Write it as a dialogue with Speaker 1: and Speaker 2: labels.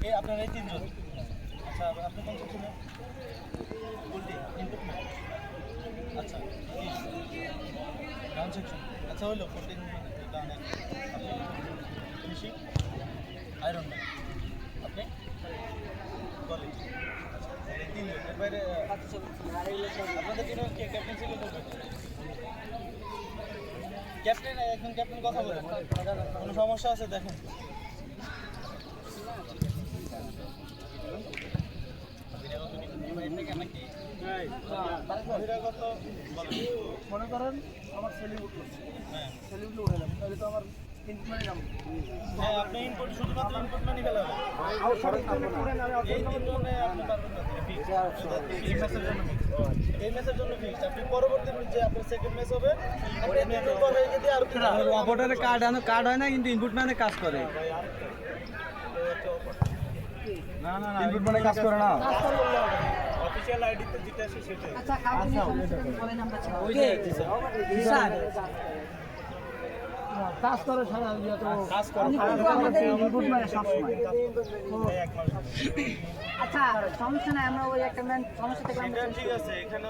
Speaker 1: এই আপনার এই তিনজন। আচ্ছা আপনি কোন সেকশনে? পোল্ট্রি ইনপুট না। আচ্ছা ডাউন সেকশন। আচ্ছা হলো পোল্ট্রি ডাউন। আপনি ফিনিশিং আয়রন ম্যান। আপনি কলেজ। এই তিনজন এর বাইরে আপনাদের জন্য কে ক্যাপ্টেন ছিল করবে? ক্যাপ্টেন একজন ক্যাপ্টেন কথা বলেন। কোনো সমস্যা আছে দেখেন।
Speaker 2: মনে করেন আমার ছেলে উঠলো, ছেলে উঠলে উঠালাম, তাহলে তো আমার ইনপুট মানে যাবো।
Speaker 1: হ্যাঁ আপনি ইনপুট শুধুমাত্র ইনপুট মানি ফেলা হবে। এই তিনজনে আপনি পারবেন না। এই ম্যাচের জন্য এই ম্যাচের জন্য ফিক্সড। আপনি পরবর্তী যে আপনার সেকেন্ড ম্যাচ হবে আপনি ম্যাচের পরে যদি আর
Speaker 3: অপারেটরের কার্ড হয় না কিন্তু ইনপুট মানে কাজ করে।
Speaker 1: না না
Speaker 3: ইনপুট মানে কাজ করে না।
Speaker 1: অফিশিয়াল আইডিতে যেটা আছে সেটাই।
Speaker 4: আচ্ছা কাউকে বলেন আমরা
Speaker 3: ওকে স্যার
Speaker 2: কাজ করে সারা ইয়ে তো
Speaker 1: কাজ করে
Speaker 4: আমাদের
Speaker 2: ইনপুট মানে সবসময়।
Speaker 4: আচ্ছা সমস্যা নাই আমরা ওই একটা ম্যান সমস্যা থেকে
Speaker 1: এটা ঠিক আছে এখানে